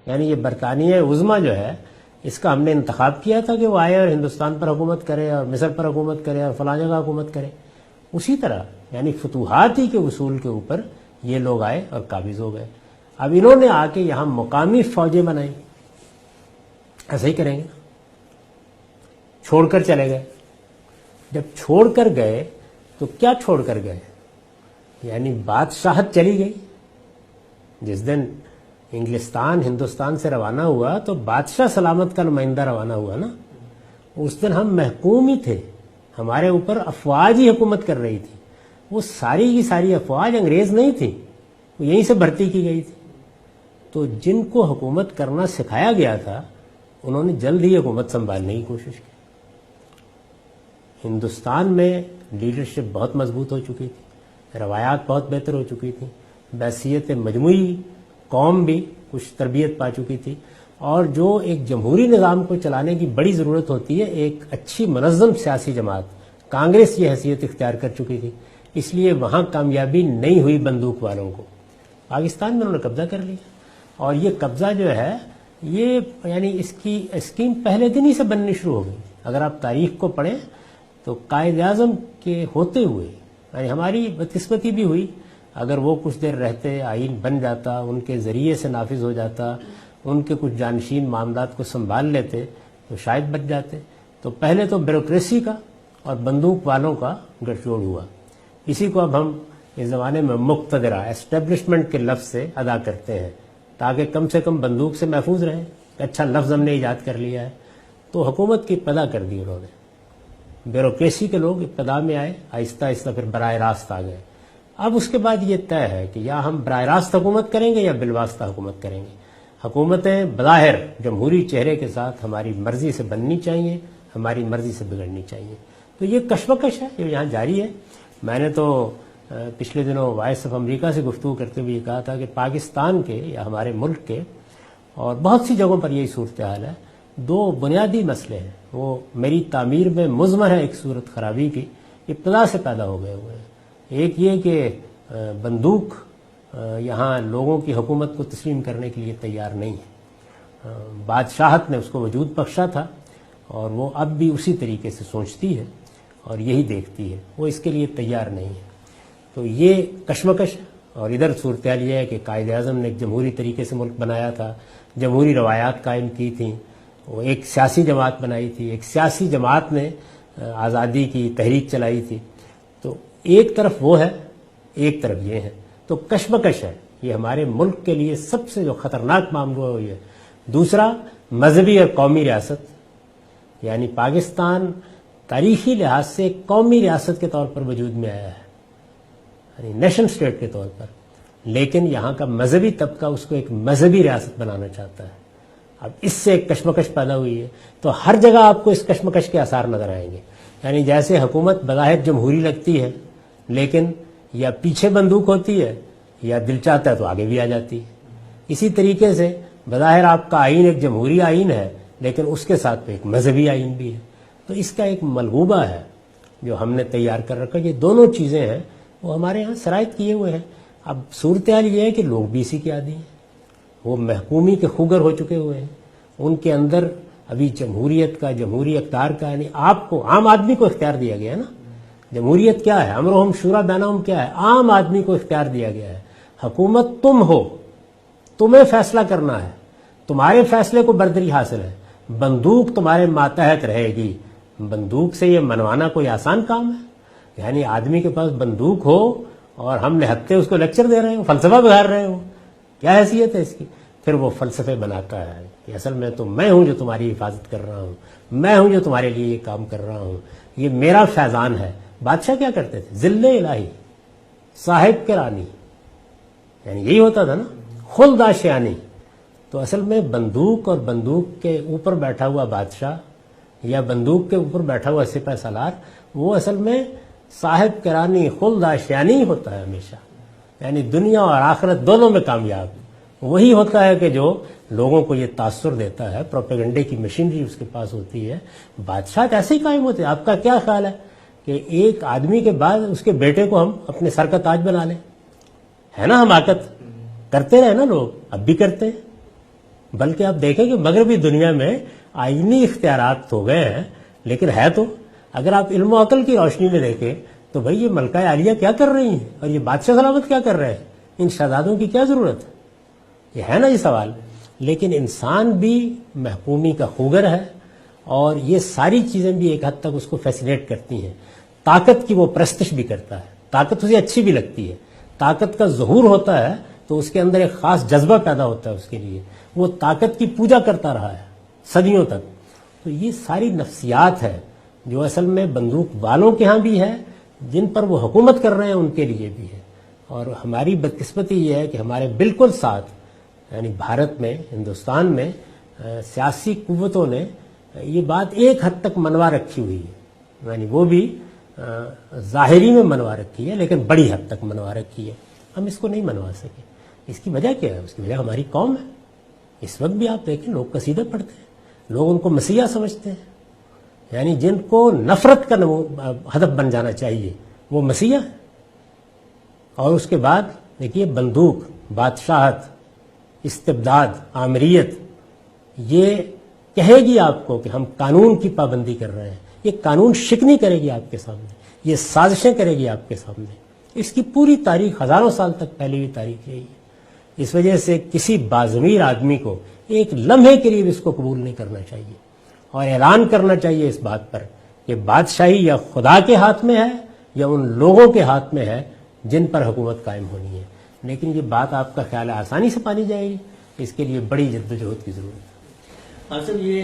یعنی یہ برطانیہ عظمیٰ جو ہے اس کا ہم نے انتخاب کیا تھا کہ وہ آئے اور ہندوستان پر حکومت کرے اور مصر پر حکومت کرے اور فلاں جگہ حکومت کرے. اسی طرح یعنی فتوحات ہی کے اصول کے اوپر یہ لوگ آئے اور قابض ہو گئے. اب انہوں نے آ کے یہاں مقامی فوجیں بنائیں. ایسا ہی کریں گے. چھوڑ کر چلے گئے. جب چھوڑ کر گئے تو کیا چھوڑ کر گئے؟ یعنی بادشاہت چلی گئی. جس دن انگلستان ہندوستان سے روانہ ہوا تو بادشاہ سلامت کا نمائندہ روانہ ہوا نا. اس دن ہم محکوم ہی تھے. ہمارے اوپر افواج ہی حکومت کر رہی تھی. وہ ساری کی ساری افواج انگریز نہیں تھی, وہ یہیں سے بھرتی کی گئی تھی. تو جن کو حکومت کرنا سکھایا گیا تھا انہوں نے جلد ہی حکومت سنبھالنے کی کوشش کی. ہندوستان میں لیڈرشپ بہت مضبوط ہو چکی تھی, روایات بہت بہتر ہو چکی تھیں, بحیثیت مجموعی قوم بھی کچھ تربیت پا چکی تھی, اور جو ایک جمہوری نظام کو چلانے کی بڑی ضرورت ہوتی ہے ایک اچھی منظم سیاسی جماعت, کانگریس یہ حیثیت اختیار کر چکی تھی. اس لیے وہاں کامیابی نہیں ہوئی بندوق والوں کو. پاکستان میں انہوں نے قبضہ کر لیا, اور یہ قبضہ جو ہے یہ یعنی اس کی اسکیم پہلے دن ہی سے بننی شروع ہو گئی. اگر آپ تاریخ کو پڑھیں تو قائد اعظم کے ہوتے ہوئے یعنی ہماری بدقسمتی بھی ہوئی. اگر وہ کچھ دیر رہتے, آئین بن جاتا, ان کے ذریعے سے نافذ ہو جاتا, ان کے کچھ جانشین معاملات کو سنبھال لیتے تو شاید بچ جاتے. تو پہلے تو بیوروکریسی کا اور بندوق والوں کا گٹھ جوڑ ہوا. اسی کو اب ہم اس زمانے میں مقتدرہ اسٹیبلشمنٹ کے لفظ سے ادا کرتے ہیں تاکہ کم سے کم بندوق سے محفوظ رہیں. اچھا لفظ ہم نے ایجاد کر لیا ہے. تو حکومت کی ابتدا کر دی انہوں نے. بیوروکریسی کے لوگ ابتدا میں آئے, آہستہ آہستہ پھر براہ راست آ گئے. اب اس کے بعد یہ طے ہے کہ یا ہم براہ راست حکومت کریں گے یا بالواسطہ حکومت کریں گے. حکومتیں بظاہر جمہوری چہرے کے ساتھ ہماری مرضی سے بننی چاہیے, ہماری مرضی سے بگڑنی چاہیے. تو یہ کشمکش ہے جو یہاں جاری ہے. میں نے تو پچھلے دنوں وائس آف امریکہ سے گفتگو کرتے ہوئے یہ کہا تھا کہ پاکستان کے یا ہمارے ملک کے اور بہت سی جگہوں پر یہی صورتحال ہے. دو بنیادی مسئلے ہیں, وہ میری تعمیر میں مضمر ہے ایک صورت خرابی کی, ابتدا سے پیدا ہو گئے ہوئے ہیں. ایک یہ کہ بندوق یہاں لوگوں کی حکومت کو تسلیم کرنے کے لیے تیار نہیں ہے. بادشاہت نے اس کو وجود بخشا تھا اور وہ اب بھی اسی طریقے سے سوچتی ہے اور یہی دیکھتی ہے, وہ اس کے لیے تیار نہیں ہے. تو یہ کشمکش ہے. اور ادھر صورتحال یہ ہے کہ قائد اعظم نے ایک جمہوری طریقے سے ملک بنایا تھا, جمہوری روایات قائم کی تھیں, وہ ایک سیاسی جماعت بنائی تھی, ایک سیاسی جماعت نے آزادی کی تحریک چلائی تھی. تو ایک طرف وہ ہے, ایک طرف یہ ہے. تو کشمکش ہے. یہ ہمارے ملک کے لیے سب سے جو خطرناک معاملہ ہے یہ. دوسرا مذہبی اور قومی ریاست, یعنی پاکستان تاریخی لحاظ سے ایک قومی ریاست کے طور پر وجود میں آیا ہے, یعنی نیشن اسٹیٹ کے طور پر, لیکن یہاں کا مذہبی طبقہ اس کو ایک مذہبی ریاست بنانا چاہتا ہے. اب اس سے ایک کشمکش پیدا ہوئی ہے. تو ہر جگہ آپ کو اس کشمکش کے آثار نظر آئیں گے. یعنی جیسے حکومت بظاہر جمہوری لگتی ہے لیکن یا پیچھے بندوق ہوتی ہے یا دل چاہتا ہے تو آگے بھی آ جاتی ہے. اسی طریقے سے بظاہر آپ کا آئین ایک جمہوری آئین ہے لیکن اس کے ساتھ ایک مذہبی آئین بھی ہے. تو اس کا ایک ملغوبہ ہے جو ہم نے تیار کر رکھا. یہ دونوں چیزیں ہیں وہ ہمارے یہاں شرائط کیے ہوئے ہیں. اب صورتحال یہ ہے کہ لوگ بھی اسی کے عادی ہیں, وہ محکومی کے خوگر ہو چکے ہوئے ہیں. ان کے اندر ابھی جمہوریت کا, جمہوری اقتدار کا, یعنی آپ کو, عام آدمی کو اختیار دیا گیا ہے نا. جمہوریت کیا ہے, امرہم شورا بینہم کیا ہے, عام آدمی کو اختیار دیا گیا ہے. حکومت تم ہو, تمہیں فیصلہ کرنا ہے, تمہارے فیصلے کو برتری حاصل ہے. بندوق تمہارے ماتحت رہے گی. بندوق سے یہ منوانا کوئی آسان کام ہے؟ یعنی آدمی کے پاس بندوق ہو اور ہم نہتے اس کو لیکچر دے رہے ہو, فلسفہ بگاڑ رہے ہو, کیا حیثیت ہے اس کی؟ پھر وہ فلسفے بناتا ہے کہ اصل میں تو میں ہوں جو تمہاری حفاظت کر رہا ہوں, میں ہوں جو تمہارے لیے یہ کام کر رہا ہوں, یہ میرا فیضان ہے. بادشاہ کیا کرتے تھے؟ ذل الہی, صاحب کے رانی, یعنی یہی ہوتا تھا نا, خلد آشیانی. تو اصل میں بندوق اور بندوق کے اوپر بیٹھا ہوا بادشاہ یا بندوق کے اوپر بیٹھا ہوا سپہ سالار, وہ اصل میں صاحب کرانی خلد آشیانی ہوتا ہے ہمیشہ. یعنی دنیا اور آخرت دونوں میں کامیاب وہی ہوتا ہے کہ جو لوگوں کو یہ تاثر دیتا ہے. پروپیگنڈے کی مشینری اس کے پاس ہوتی ہے. بادشاہ ایسے ہی قائم ہوتے ہیں. آپ کا کیا خیال ہے کہ ایک آدمی کے بعد اس کے بیٹے کو ہم اپنے سر کا تاج بنا لیں؟ ہے نا حماقت, کرتے رہے نا لوگ, اب بھی کرتے ہیں. بلکہ آپ دیکھیں کہ مغربی دنیا میں آئینی اختیارات تو گئے ہیں، لیکن ہے تو اگر آپ علم و عقل کی روشنی میں دیکھیں تو بھئی یہ ملکہ عالیہ کیا کر رہی ہیں اور یہ بادشاہ سلامت کیا کر رہے ہیں، ان شہزادوں کی کیا ضرورت ہے؟ یہ ہے نا یہ سوال. لیکن انسان بھی محکومی کا خوگر ہے اور یہ ساری چیزیں بھی ایک حد تک اس کو فیسینیٹ کرتی ہیں. طاقت کی وہ پرستش بھی کرتا ہے، طاقت اسے اچھی بھی لگتی ہے. طاقت کا ظہور ہوتا ہے تو اس کے اندر ایک خاص جذبہ پیدا ہوتا ہے اس کے لیے، وہ طاقت کی پوجا کرتا رہا ہے صدیوں تک. تو یہ ساری نفسیات ہے جو اصل میں بندوق والوں کے ہاں بھی ہے، جن پر وہ حکومت کر رہے ہیں ان کے لیے بھی ہے. اور ہماری بدقسمتی یہ ہے کہ ہمارے بالکل ساتھ یعنی بھارت میں، ہندوستان میں سیاسی قوتوں نے یہ بات ایک حد تک منوا رکھی ہوئی ہے، یعنی وہ بھی ظاہری میں منوا رکھی ہے لیکن بڑی حد تک منوا رکھی ہے. ہم اس کو نہیں منوا سکے. اس کی وجہ کیا ہے؟ اس کی وجہ ہماری قوم ہے. اس وقت بھی آپ دیکھیں لوگ قصیدے پڑھتے ہیں، لوگ ان کو مسیحا سمجھتے ہیں، یعنی جن کو نفرت کا ہدف بن جانا چاہیے وہ مسیحا ہے. اور اس کے بعد دیکھیے بندوق، بادشاہت، استبداد، آمریت یہ کہے گی آپ کو کہ ہم قانون کی پابندی کر رہے ہیں. یہ قانون شکنی کرے گی آپ کے سامنے، یہ سازشیں کرے گی آپ کے سامنے. اس کی پوری تاریخ ہزاروں سال تک پھیلی ہوئی تاریخ یہی ہے. اس وجہ سے کسی باضمیر آدمی کو ایک لمحے کے لیے بھی اس کو قبول نہیں کرنا چاہیے اور اعلان کرنا چاہیے اس بات پر کہ بادشاہی یا خدا کے ہاتھ میں ہے یا ان لوگوں کے ہاتھ میں ہے جن پر حکومت قائم ہونی ہے. لیکن یہ بات آپ کا خیال ہے آسانی سے پانی جائے گی؟ اس کے لیے بڑی جدوجہد کی ضرورت ہے. اصل یہ